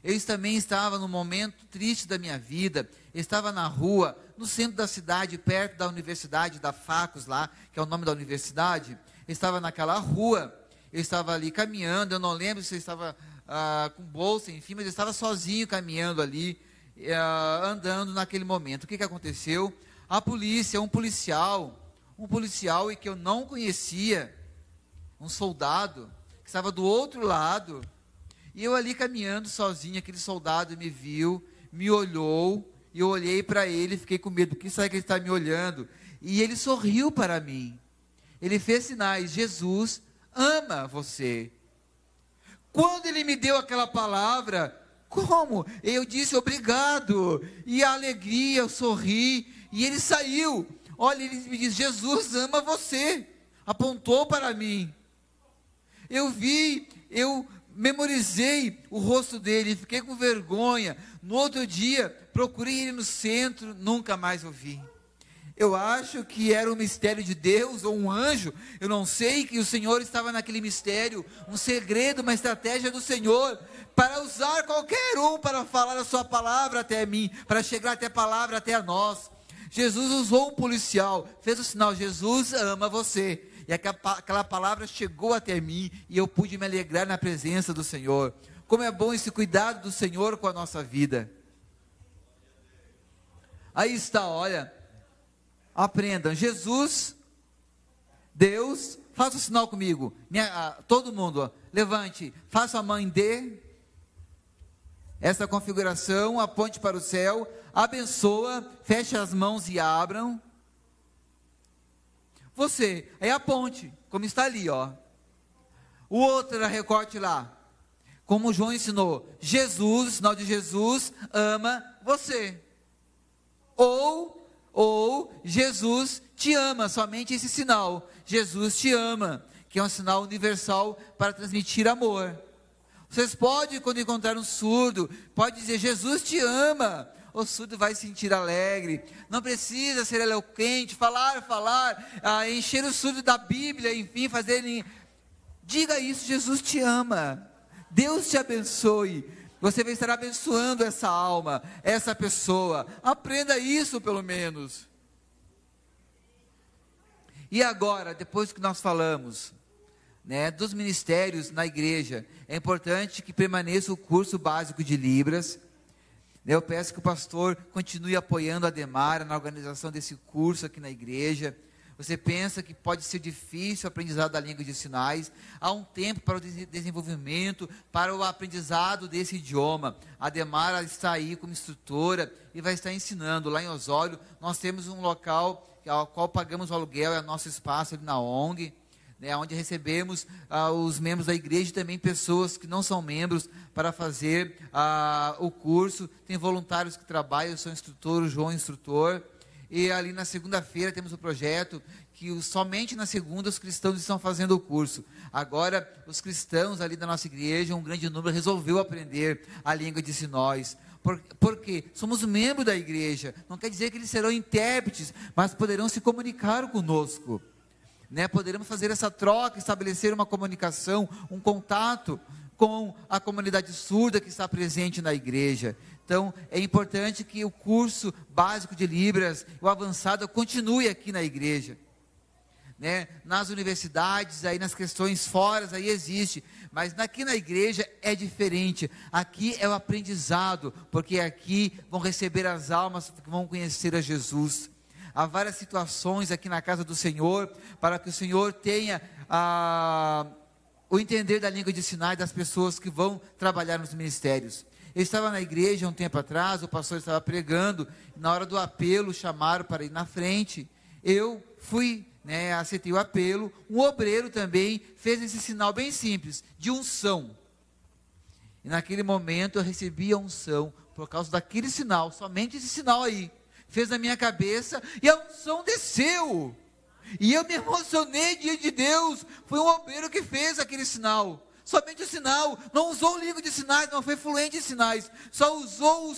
eu também estava num momento triste da minha vida. Eu estava na rua, no centro da cidade, perto da universidade, da Facos lá, que é o nome da universidade. Eu estava naquela rua, eu estava ali caminhando, eu não lembro se eu estava com bolsa, enfim, mas eu estava sozinho caminhando ali, andando naquele momento. O que aconteceu? A polícia, um policial e que eu não conhecia, um soldado, que estava do outro lado, e eu ali caminhando sozinho, aquele soldado me viu, me olhou, e eu olhei para ele e fiquei com medo: o que será que ele está me olhando? E ele sorriu para mim, ele fez sinais: Jesus ama você. Quando ele me deu aquela palavra, como? Eu disse obrigado, e a alegria, eu sorri, e ele saiu. Olha, ele me diz: Jesus ama você, apontou para mim. Eu vi, eu memorizei o rosto dele, fiquei com vergonha. No outro dia, procurei ele no centro, nunca mais o vi. Eu acho que era um mistério de Deus, ou um anjo, eu não sei, que o Senhor estava naquele mistério, um segredo, uma estratégia do Senhor, para usar qualquer um para falar a sua palavra até mim, para chegar até a palavra até a nós. Jesus usou um policial, fez o sinal: Jesus ama você. E aquela palavra chegou até mim, e eu pude me alegrar na presença do Senhor. Como é bom esse cuidado do Senhor com a nossa vida. Aí está, olha, aprendam: Jesus, Deus, faça o sinal comigo, todo mundo, ó, levante, faça a mão em D, essa configuração, aponte para o céu, abençoa, feche as mãos e abram. Você, aí aponte, como está ali, ó. O outro era recorte lá, como o João ensinou: Jesus, sinal de Jesus, ama você. Ou Jesus te ama, somente esse sinal: Jesus te ama, que é um sinal universal para transmitir amor. Vocês podem, quando encontrar um surdo, pode dizer, Jesus te ama. O surdo vai se sentir alegre. Não precisa ser eloquente, falar, encher o surdo da Bíblia, enfim, fazer ele... Diga isso, Jesus te ama. Deus te abençoe. Você vai estar abençoando essa alma, essa pessoa. Aprenda isso, pelo menos. E agora, depois que nós falamos, né, dos ministérios na igreja, é importante que permaneça o curso básico de Libras. Eu peço que o pastor continue apoiando a Demara na organização desse curso aqui na igreja. Você pensa que pode ser difícil o aprendizado da língua de sinais? Há um tempo para o desenvolvimento, para o aprendizado desse idioma. A Demara está aí como instrutora e vai estar ensinando. Lá em Osório, nós temos um local ao qual pagamos o aluguel, é o nosso espaço ali na ONG, né, onde recebemos os membros da igreja e também pessoas que não são membros para fazer o curso. Tem voluntários que trabalham, eu sou instrutor, o João é instrutor. E ali na segunda-feira temos o projeto que somente na segunda os cristãos estão fazendo o curso. Agora os cristãos ali da nossa igreja, um grande número, resolveu aprender a língua de sinais. Porque somos membros da igreja, não quer dizer que eles serão intérpretes, mas poderão se comunicar conosco, né? Poderemos fazer essa troca, estabelecer uma comunicação, um contato com a comunidade surda que está presente na igreja. Então, é importante que o curso básico de Libras, o avançado, continue aqui na igreja, né? Nas universidades, aí nas questões fora, aí existe, mas aqui na igreja é diferente. Aqui é o aprendizado, porque aqui vão receber as almas que vão conhecer a Jesus. Há várias situações aqui na casa do Senhor, para que o Senhor tenha o entender da língua de sinais das pessoas que vão trabalhar nos ministérios. Eu estava na igreja um tempo atrás, o pastor estava pregando, na hora do apelo chamaram para ir na frente. Eu fui, né, aceitei o apelo. Um obreiro também fez esse sinal bem simples, de unção. E naquele momento eu recebi a unção, por causa daquele sinal, somente esse sinal aí. Fez na minha cabeça e a unção desceu. E eu me emocionei diante de Deus. Foi um obreiro que fez aquele sinal. Somente o sinal, não usou o língua de sinais, não foi fluente em sinais, só usou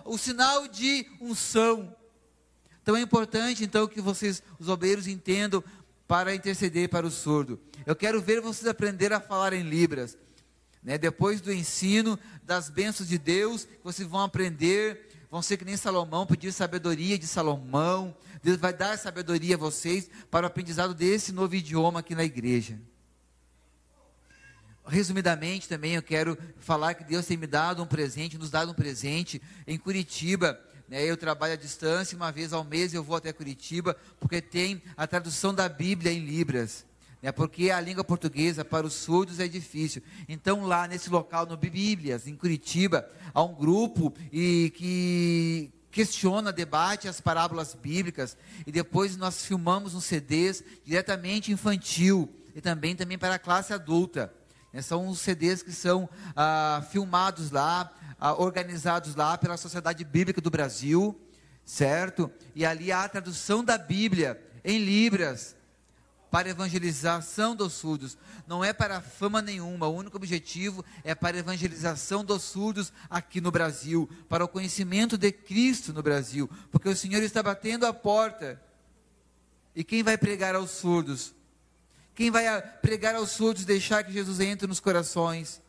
o sinal de unção. Então é importante que vocês, os obreiros, entendam para interceder para o surdo. Eu quero ver vocês aprender a falar em Libras, né? Depois do ensino das bênçãos de Deus, vocês vão aprender, vão ser que nem Salomão, pedir sabedoria de Salomão. Deus vai dar sabedoria a vocês para o aprendizado desse novo idioma aqui na igreja. Resumidamente também eu quero falar que Deus tem me dado um presente, nos dado um presente em Curitiba, né? Eu trabalho à distância, uma vez ao mês eu vou até Curitiba, porque tem a tradução da Bíblia em Libras, né? Porque a língua portuguesa para os surdos é difícil. Então lá nesse local, no Bíblias, em Curitiba, há um grupo que questiona, debate as parábolas bíblicas, e depois nós filmamos uns CDs diretamente infantil, e também para a classe adulta. São os CDs que são filmados lá, organizados lá pela Sociedade Bíblica do Brasil, certo? E ali há a tradução da Bíblia em Libras, para evangelização dos surdos. Não é para fama nenhuma, o único objetivo é para a evangelização dos surdos aqui no Brasil, para o conhecimento de Cristo no Brasil, porque o Senhor está batendo a porta. E quem vai pregar aos surdos? Quem vai pregar aos surdos, deixar que Jesus entre nos corações?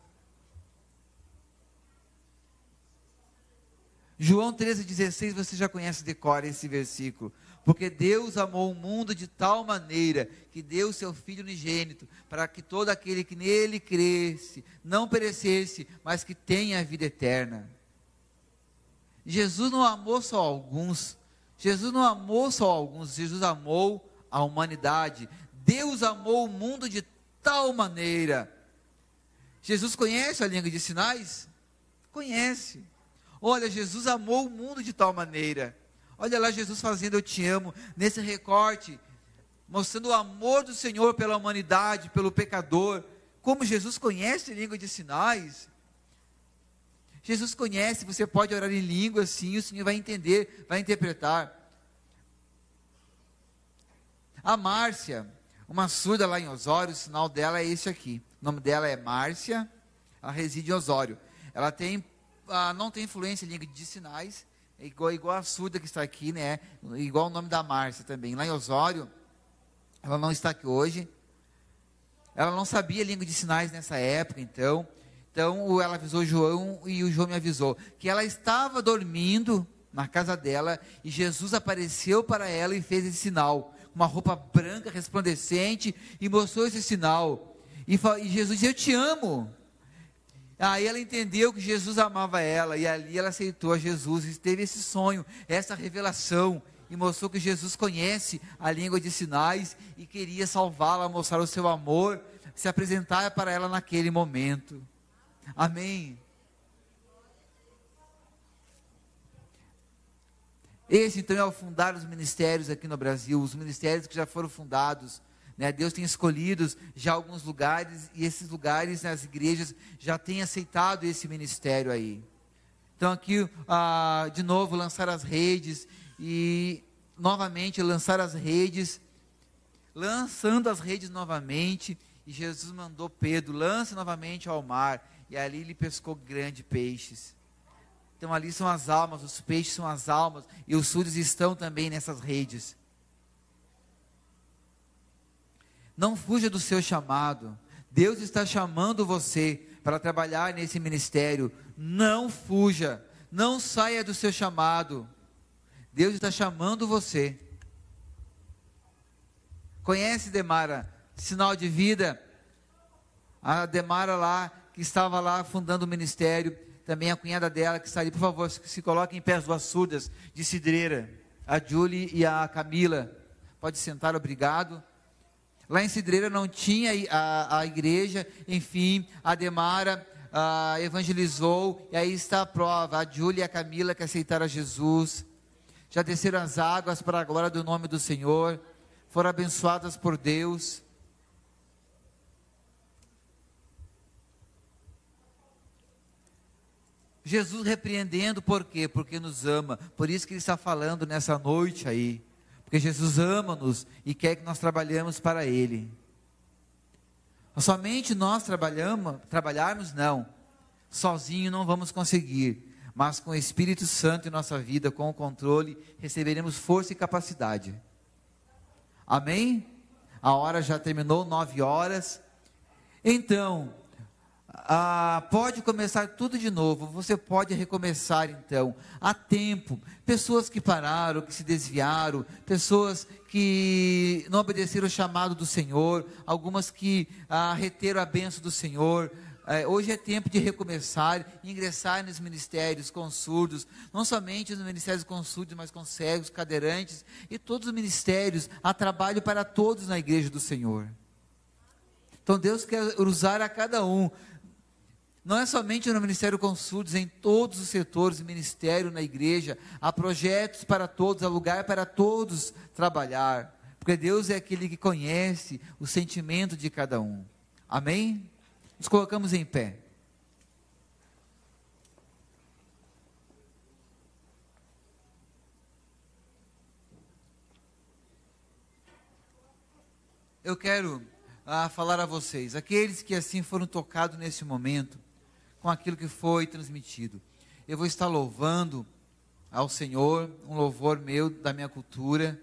João 13,16, você já conhece de cor esse versículo. Porque Deus amou o mundo de tal maneira, que deu o seu Filho unigênito, para que todo aquele que nele cresce, não perecesse, mas que tenha a vida eterna. Jesus não amou só alguns, Jesus amou a humanidade. Deus amou o mundo de tal maneira. Jesus conhece a língua de sinais? Conhece. Olha, Jesus amou o mundo de tal maneira. Olha lá Jesus fazendo eu te amo, nesse recorte, mostrando o amor do Senhor pela humanidade, pelo pecador. Como Jesus conhece a língua de sinais. Jesus conhece, você pode orar em língua assim, o Senhor vai entender, vai interpretar. A Márcia, uma surda lá em Osório, o sinal dela é esse aqui. O nome dela é Márcia. Ela reside em Osório. Ela não tem influência em língua de sinais, é igual a surda que está aqui, né? Igual o nome da Márcia também. Lá em Osório, ela não está aqui hoje. Ela não sabia língua de sinais nessa época, então ela avisou o João e o João me avisou que ela estava dormindo na casa dela e Jesus apareceu para ela e fez esse sinal, uma roupa branca resplandecente, e mostrou esse sinal. E Jesus disse: eu te amo. Aí ela entendeu que Jesus amava ela, e ali ela aceitou a Jesus, e teve esse sonho, essa revelação, e mostrou que Jesus conhece a língua de sinais, e queria salvá-la, mostrar o seu amor, se apresentar para ela naquele momento. Amém. Esse então é o fundar os ministérios aqui no Brasil, os ministérios que já foram fundados, né? Deus tem escolhido já alguns lugares, e esses lugares, as igrejas, já têm aceitado esse ministério aí. Então aqui, de novo, lançar as redes, e novamente lançando as redes novamente, e Jesus mandou Pedro: lance novamente ao mar, e ali ele pescou grandes peixes. Então ali são as almas, os peixes são as almas, e os surdos estão também nessas redes. Não fuja do seu chamado. Deus está chamando você para trabalhar nesse ministério. Não fuja, não saia do seu chamado. Deus está chamando você. Conhece Demara, Sinal de Vida? A Demara lá, que estava lá fundando o ministério, também a cunhada dela que está ali. Por favor, se coloquem em pé as duas surdas de Cidreira, a Julie e a Camila. Pode sentar, obrigado. Lá em Cidreira não tinha a igreja, enfim, a Demara evangelizou, e aí está a prova: a Julie e a Camila que aceitaram a Jesus, já desceram as águas para a glória do nome do Senhor, foram abençoadas por Deus. Jesus repreendendo, por quê? Porque nos ama. Por isso que Ele está falando nessa noite aí. Porque Jesus ama-nos e quer que nós trabalhemos para Ele. Somente nós trabalharmos não. Sozinho não vamos conseguir. Mas com o Espírito Santo em nossa vida, com o controle, receberemos força e capacidade. Amém? A hora já terminou, 9 horas. Então, pode começar tudo de novo. Você pode recomeçar então. Há tempo. Pessoas que pararam, que se desviaram, pessoas que não obedeceram o chamado do Senhor, algumas que reteram a bênção do Senhor. Hoje é tempo de recomeçar, ingressar nos ministérios com surdos, não somente nos ministérios com surdos, mas com cegos, cadeirantes, e todos os ministérios. Há trabalho para todos na igreja do Senhor. Então Deus quer usar a cada um. Não é somente no ministério com surdos, em todos os setores do ministério na igreja. Há projetos para todos, há lugar para todos trabalhar. Porque Deus é aquele que conhece o sentimento de cada um. Amém? Nos colocamos em pé. Eu quero falar a vocês, aqueles que assim foram tocados nesse momento, com aquilo que foi transmitido. Eu vou estar louvando ao Senhor, um louvor meu, da minha cultura.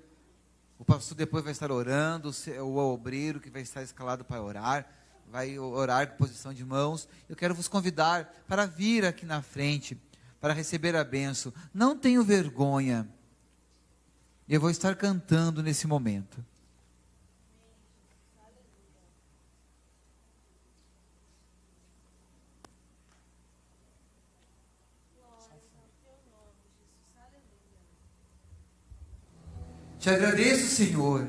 O pastor depois vai estar orando, o obreiro que vai estar escalado para orar, vai orar com posição de mãos. Eu quero vos convidar para vir aqui na frente, para receber a bênção. Não tenho vergonha. Eu vou estar cantando nesse momento. Te agradeço, Senhor.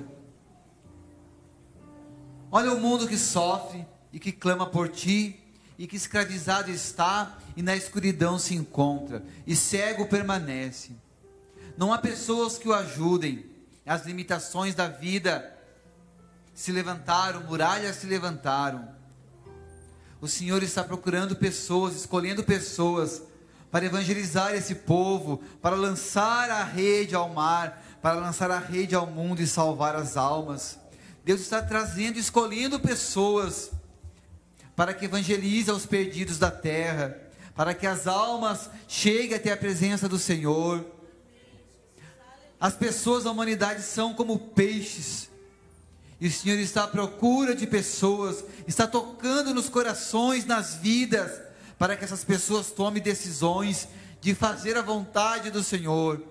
Olha o mundo que sofre e que clama por Ti, e que escravizado está e na escuridão se encontra, e cego permanece. Não há pessoas que o ajudem. As limitações da vida se levantaram, muralhas se levantaram. O Senhor está procurando pessoas, escolhendo pessoas para evangelizar esse povo, para lançar a rede ao mar, para lançar a rede ao mundo e salvar as almas. Deus está trazendo, escolhendo pessoas para que evangelize aos perdidos da terra, para que as almas cheguem até a presença do Senhor. As pessoas da humanidade são como peixes, e o Senhor está à procura de pessoas, está tocando nos corações, nas vidas, para que essas pessoas tomem decisões de fazer a vontade do Senhor.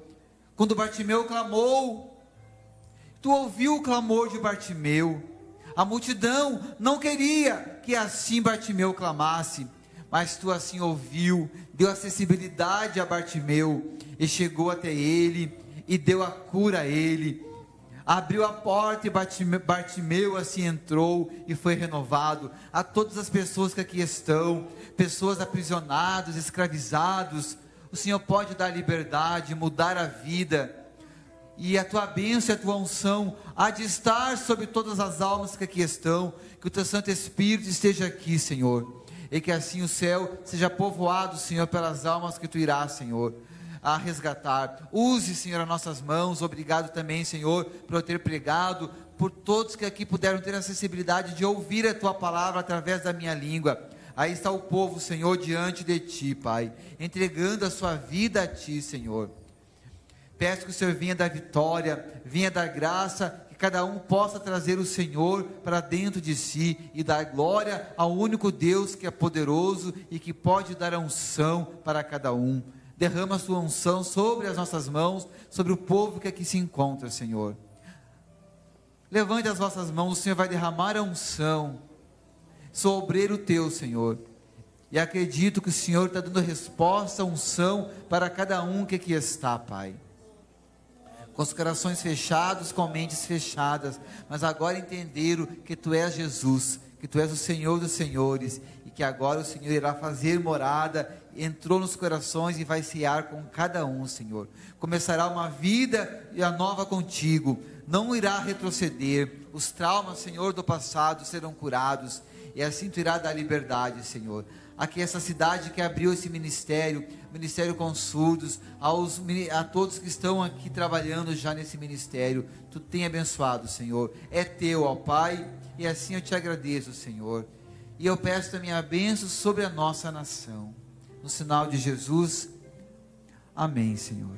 Quando Bartimeu clamou, tu ouviu o clamor de Bartimeu. A multidão não queria que assim Bartimeu clamasse, mas tu assim ouviu, deu acessibilidade a Bartimeu, e chegou até ele, e deu a cura a ele. Abriu a porta e Bartimeu assim entrou e foi renovado. A todas as pessoas que aqui estão, pessoas aprisionadas, escravizados, o Senhor pode dar liberdade, mudar a vida. E a tua bênção e a tua unção há de estar sobre todas as almas que aqui estão. Que o teu Santo Espírito esteja aqui, Senhor, e que assim o céu seja povoado, Senhor, pelas almas que tu irás, Senhor, a resgatar. Use, Senhor, as nossas mãos. Obrigado também, Senhor, por eu ter pregado, por todos que aqui puderam ter a acessibilidade de ouvir a tua palavra através da minha língua. Aí está o povo, Senhor, diante de ti, Pai, entregando a sua vida a ti, Senhor. Peço que o Senhor venha dar vitória, venha dar graça, que cada um possa trazer o Senhor para dentro de si e dar glória ao único Deus que é poderoso e que pode dar a unção para cada um. Derrama a sua unção sobre as nossas mãos, sobre o povo que aqui se encontra, Senhor. Levante as vossas mãos, o Senhor vai derramar a unção. Sou obreiro teu, Senhor, e acredito que o Senhor está dando resposta, unção para cada um que aqui está, Pai. Com os corações fechados, com mentes fechadas, mas agora entenderam que Tu és Jesus, que Tu és o Senhor dos Senhores, e que agora o Senhor irá fazer morada, entrou nos corações e vai cear com cada um, Senhor. Começará uma vida e a nova contigo, não irá retroceder, os traumas, Senhor, do passado serão curados, e assim Tu irá dar liberdade, Senhor. Aqui essa cidade que abriu esse ministério com surdos, a todos que estão aqui trabalhando já nesse ministério, Tu tem abençoado, Senhor, é Teu, ó Pai, e assim eu Te agradeço, Senhor, e eu peço também a bênção sobre a nossa nação, no sinal de Jesus, amém, Senhor.